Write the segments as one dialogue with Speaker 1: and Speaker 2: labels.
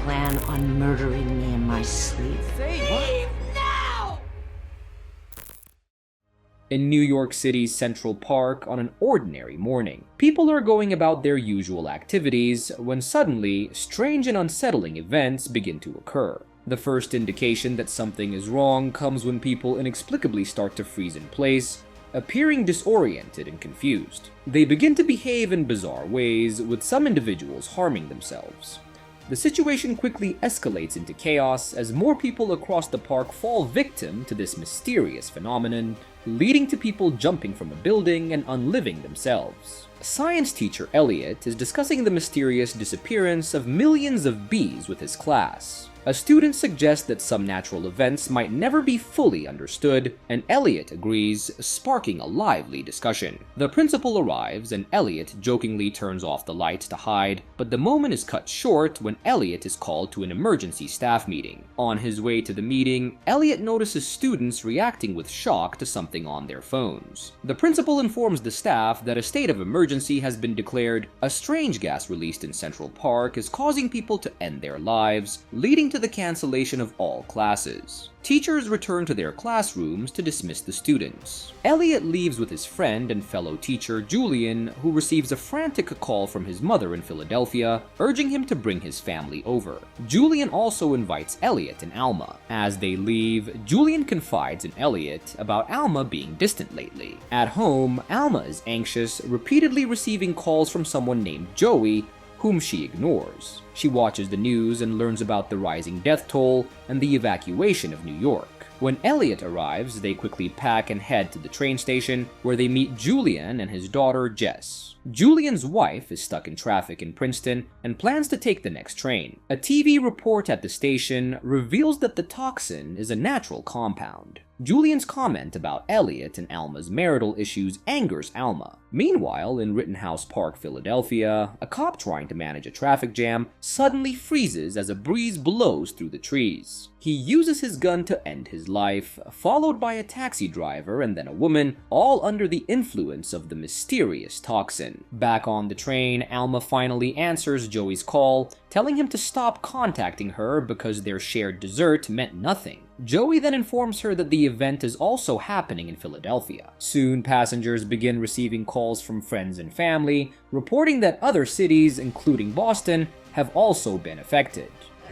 Speaker 1: plan on murdering me in my sleep.
Speaker 2: Say
Speaker 1: Now!
Speaker 3: In New York City's Central Park on an ordinary morning, people are going about their usual activities when suddenly strange and unsettling events begin to occur. The first indication that something is wrong comes when people inexplicably start to freeze in place, appearing disoriented and confused. They begin to behave in bizarre ways, with some individuals harming themselves. The situation quickly escalates into chaos as more people across the park fall victim to this mysterious phenomenon, leading to people jumping from a building and unliving themselves. Science teacher Elliot is discussing the mysterious disappearance of millions of bees with his class. A student suggests that some natural events might never be fully understood, and Elliot agrees, sparking a lively discussion. The principal arrives, and Elliot jokingly turns off the lights to hide, but the moment is cut short when Elliot is called to an emergency staff meeting. On his way to the meeting, Elliot notices students reacting with shock to something on their phones. The principal informs the staff that a state of emergency has been declared. A strange gas released in Central Park is causing people to end their lives, leading to the cancellation of all classes. Teachers return to their classrooms to dismiss the students. Elliot leaves with his friend and fellow teacher Julian, who receives a frantic call from his mother in Philadelphia, urging him to bring his family over. Julian also invites Elliot and Alma. As they leave, Julian confides in Elliot about Alma being distant lately. At home, Alma is anxious, repeatedly receiving calls from someone named Joey, whom she ignores. She watches the news and learns about the rising death toll and the evacuation of New York. When Elliot arrives, they quickly pack and head to the train station, where they meet Julian and his daughter Jess. Julian's wife is stuck in traffic in Princeton and plans to take the next train. A TV report at the station reveals that the Toxin is a natural compound. Julian's comment about Elliot and Alma's marital issues angers Alma. Meanwhile, in Rittenhouse Park, Philadelphia, a cop trying to manage a traffic jam suddenly freezes as a breeze blows through the trees. He uses his gun to end his life, followed by a taxi driver and then a woman, all under the influence of the mysterious toxin. Back on the train, Alma finally answers Joey's call, telling him to stop contacting her because their shared dessert meant nothing. Joey then informs her that the event is also happening in Philadelphia. Soon, passengers begin receiving calls from friends and family, reporting that other cities, including Boston, have also been affected.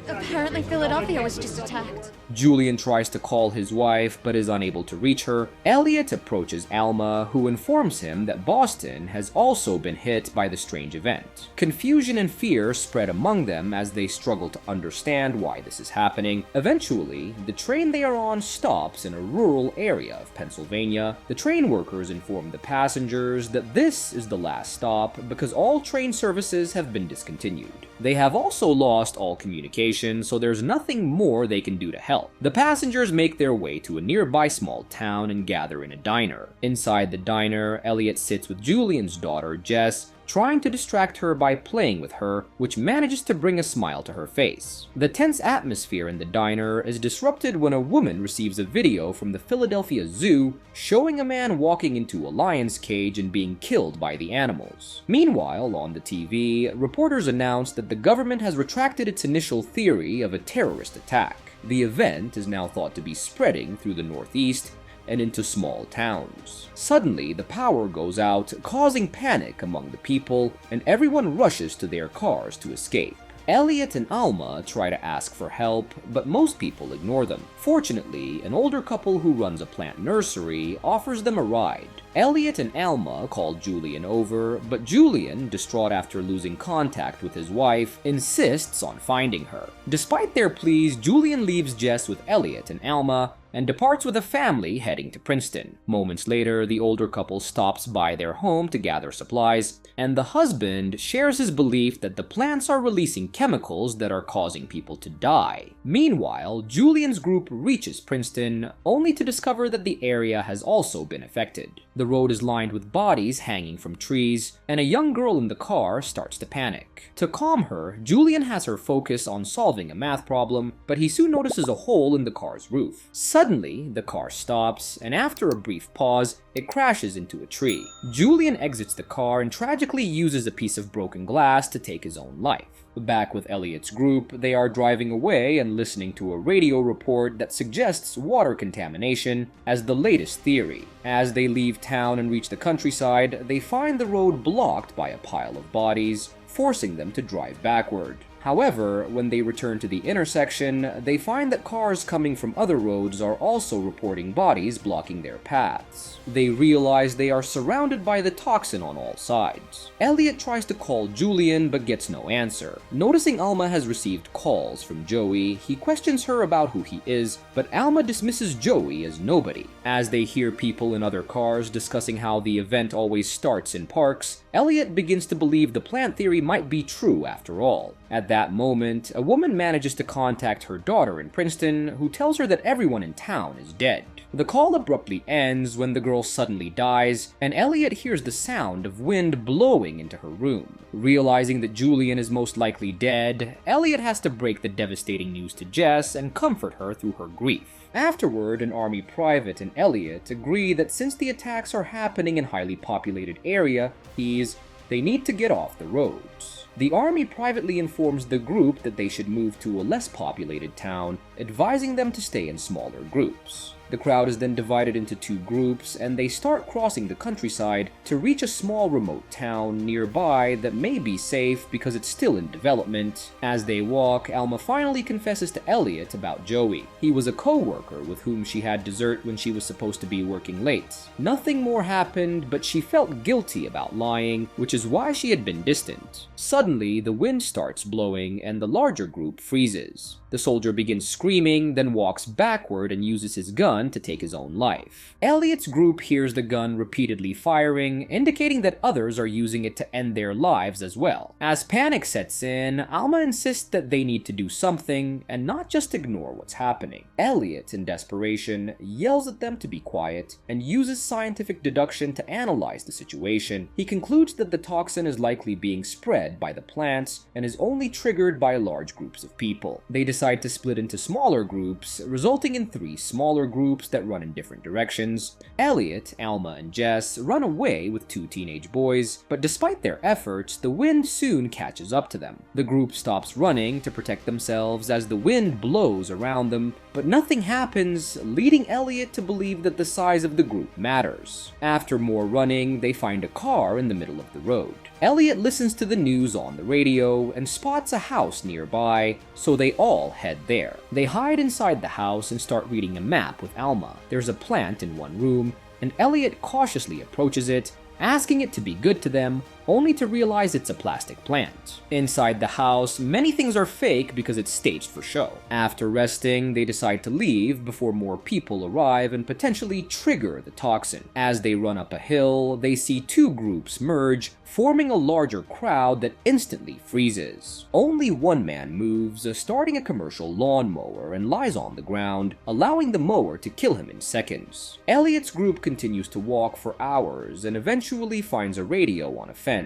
Speaker 4: Apparently Philadelphia was just attacked.
Speaker 3: Julian tries to call his wife but is unable to reach her. Elliot approaches Alma, who informs him that Boston has also been hit by the strange event. Confusion and fear spread among them as they struggle to understand why this is happening. Eventually, the train they are on stops in a rural area of Pennsylvania. The train workers inform the passengers that this is the last stop because all train services have been discontinued. They have also lost all communication, so there's nothing more they can do to help. The passengers make their way to a nearby small town and gather in a diner. Inside the diner, Elliot sits with Julian's daughter, Jess, trying to distract her by playing with her, which manages to bring a smile to her face. The tense atmosphere in the diner is disrupted when a woman receives a video from the Philadelphia Zoo showing a man walking into a lion's cage and being killed by the animals. Meanwhile, on the TV, reporters announce that the government has retracted its initial theory of a terrorist attack. The event is now thought to be spreading through the Northeast and into small towns. Suddenly, the power goes out, causing panic among the people, and everyone rushes to their cars to escape. Elliot and Alma try to ask for help, but most people ignore them. Fortunately, an older couple who runs a plant nursery offers them a ride. Elliot and Alma call Julian over, but Julian, distraught after losing contact with his wife, insists on finding her. Despite their pleas, Julian leaves Jess with Elliot and Alma and departs with a family heading to Princeton. Moments later, the older couple stops by their home to gather supplies, and the husband shares his belief that the plants are releasing chemicals that are causing people to die. Meanwhile, Julian's group reaches Princeton, only to discover that the area has also been affected. The road is lined with bodies hanging from trees, and a young girl in the car starts to panic. To calm her, Julian has her focus on solving a math problem, but he soon notices a hole in the car's roof. Suddenly, the car stops, and after a brief pause, it crashes into a tree. Julian exits the car and tragically uses a piece of broken glass to take his own life. Back with Elliot's group, they are driving away and listening to a radio report that suggests water contamination as the latest theory. As they leave town and reach the countryside, they find the road blocked by a pile of bodies, forcing them to drive backward. However, when they return to the intersection, they find that cars coming from other roads are also reporting bodies blocking their paths. They realize they are surrounded by the Toxin on all sides. Elliot tries to call Julian but gets no answer. Noticing Alma has received calls from Joey, he questions her about who he is, but Alma dismisses Joey as nobody. As they hear people in other cars discussing how the event always starts in parks, Elliot begins to believe the plant theory might be true after all. At that moment, a woman manages to contact her daughter in Princeton, who tells her that everyone in town is dead. The call abruptly ends when the girl suddenly dies, and Elliot hears the sound of wind blowing into her room. Realizing that Julian is most likely dead, Elliot has to break the devastating news to Jess and comfort her through her grief. Afterward, an army private and Elliot agree that since the attacks are happening in a highly populated area, they need to get off the roads. The army privately informs the group that they should move to a less populated town, advising them to stay in smaller groups. The crowd is then divided into two groups, and they start crossing the countryside to reach a small remote town nearby that may be safe because it's still in development. As they walk, Alma finally confesses to Elliot about Joey. He was a co-worker with whom she had dessert when she was supposed to be working late. Nothing more happened, but she felt guilty about lying, which is why she had been distant. Suddenly, the wind starts blowing and the larger group freezes. The soldier begins screaming, then walks backward and uses his gun to take his own life. Elliot's group hears the gun repeatedly firing, indicating that others are using it to end their lives as well. As panic sets in, Alma insists that they need to do something and not just ignore what's happening. Elliot, in desperation, yells at them to be quiet and uses scientific deduction to analyze the situation. He concludes that the toxin is likely being spread by the plants and is only triggered by large groups of people. They decide to split into smaller groups, resulting in 3 smaller groups that run in different directions. Elliot, Alma, and Jess run away with 2 teenage boys, but despite their efforts, the wind soon catches up to them. The group stops running to protect themselves as the wind blows around them, but nothing happens, leading Elliot to believe that the size of the group matters. After more running, they find a car in the middle of the road. Elliot listens to the news on the radio and spots a house nearby, so they all head there. They hide inside the house and start reading a map with Alma. There's a plant in one room, and Elliot cautiously approaches it, asking it to be good to them, only to realize it's a plastic plant. Inside the house, many things are fake because it's staged for show. After resting, they decide to leave before more people arrive and potentially trigger the toxin. As they run up a hill, they see 2 groups merge, forming a larger crowd that instantly freezes. Only one man moves, starting a commercial lawnmower, and lies on the ground, allowing the mower to kill him in seconds. Elliot's group continues to walk for hours and eventually finds a radio on a fence.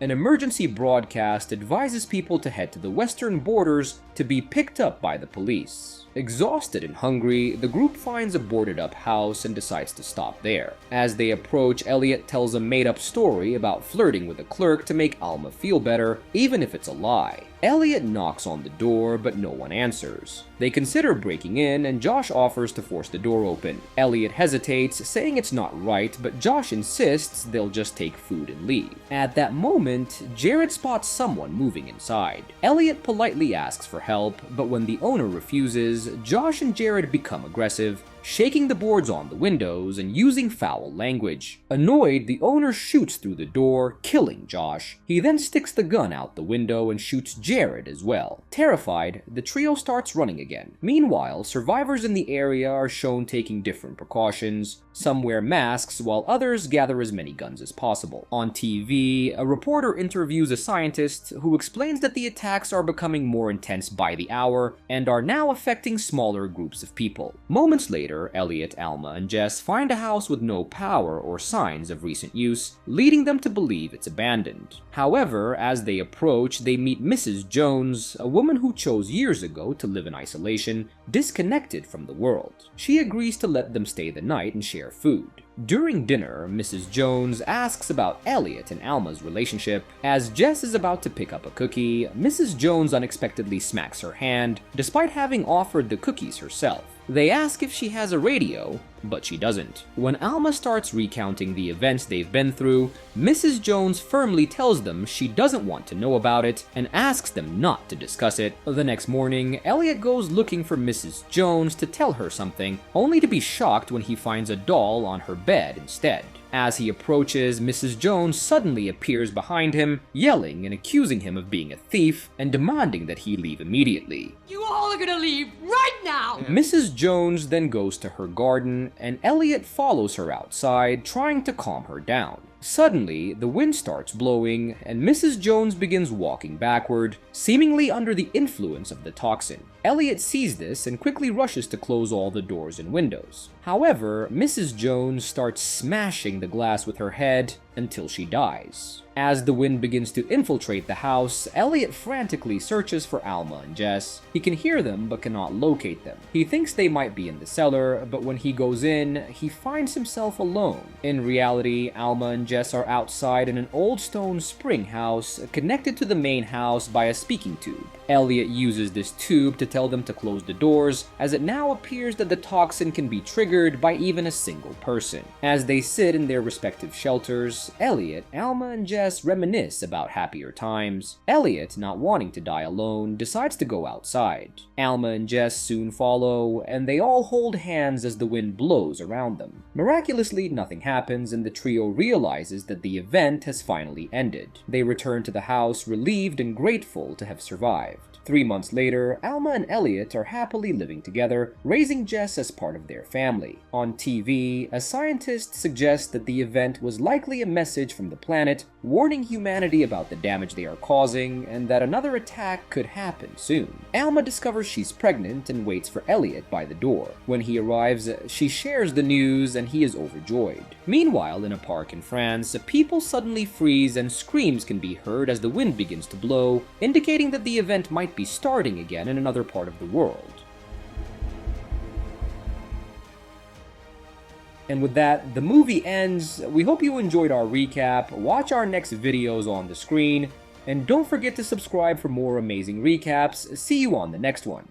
Speaker 3: An emergency broadcast advises people to head to the western borders to be picked up by the police. Exhausted and hungry, the group finds a boarded-up house and decides to stop there. As they approach, Elliot tells a made-up story about flirting with a clerk to make Alma feel better, even if it's a lie. Elliot knocks on the door, but no one answers. They consider breaking in, and Josh offers to force the door open. Elliot hesitates, saying it's not right, but Josh insists they'll just take food and leave. At that moment, Jared spots someone moving inside. Elliot politely asks for help, but when the owner refuses, Josh and Jared become aggressive, shaking the boards on the windows and using foul language. Annoyed, the owner shoots through the door, killing Josh. He then sticks the gun out the window and shoots Jared as well. Terrified, the trio starts running again. Meanwhile, survivors in the area are shown taking different precautions. Some wear masks, while others gather as many guns as possible. On TV, a reporter interviews a scientist who explains that the attacks are becoming more intense by the hour and are now affecting smaller groups of people. Moments later, Elliot, Alma, and Jess find a house with no power or signs of recent use, leading them to believe it's abandoned. However, as they approach, they meet Mrs. Jones, a woman who chose years ago to live in isolation, disconnected from the world. She agrees to let them stay the night and share food. During dinner, Mrs. Jones asks about Elliot and Alma's relationship. As Jess is about to pick up a cookie, Mrs. Jones unexpectedly smacks her hand, despite having offered the cookies herself. They ask if she has a radio, but she doesn't. When Alma starts recounting the events they've been through, Mrs. Jones firmly tells them she doesn't want to know about it and asks them not to discuss it. The next morning, Elliot goes looking for Mrs. Jones to tell her something, only to be shocked when he finds a doll on her bed instead. As he approaches, Mrs. Jones suddenly appears behind him, yelling and accusing him of being a thief and demanding that he leave immediately.
Speaker 1: You all are gonna leave right now!
Speaker 3: Mrs. Jones then goes to her garden, and Elliot follows her outside, trying to calm her down. Suddenly, the wind starts blowing, and Mrs. Jones begins walking backward, seemingly under the influence of the toxin. Elliot sees this and quickly rushes to close all the doors and windows. However, Mrs. Jones starts smashing the glass with her head until she dies. As the wind begins to infiltrate the house, Elliot frantically searches for Alma and Jess. He can hear them but cannot locate them. He thinks they might be in the cellar, but when he goes in, he finds himself alone. In reality, Alma and Jess are outside in an old stone spring house connected to the main house by a speaking tube. Elliot uses this tube to tell them to close the doors, as it now appears that the toxin can be triggered by even a single person. As they sit in their respective shelters, Elliot, Alma, and Jess reminisce about happier times. Elliot, not wanting to die alone, decides to go outside. Alma and Jess soon follow, and they all hold hands as the wind blows around them. Miraculously, nothing happens, and the trio realizes that the event has finally ended. They return to the house, relieved and grateful to have survived. 3 months later, Alma and Elliot are happily living together, raising Jess as part of their family. On TV, a scientist suggests that the event was likely a message from the planet, warning humanity about the damage they are causing and that another attack could happen soon. Alma discovers she's pregnant and waits for Elliot by the door. When he arrives, she shares the news and he is overjoyed. Meanwhile, in a park in France, people suddenly freeze and screams can be heard as the wind begins to blow, indicating that the event might be starting again in another part of the world. And with that, the movie ends. We hope you enjoyed our recap. Watch our next videos on the screen, and don't forget to subscribe for more amazing recaps. See you on the next one.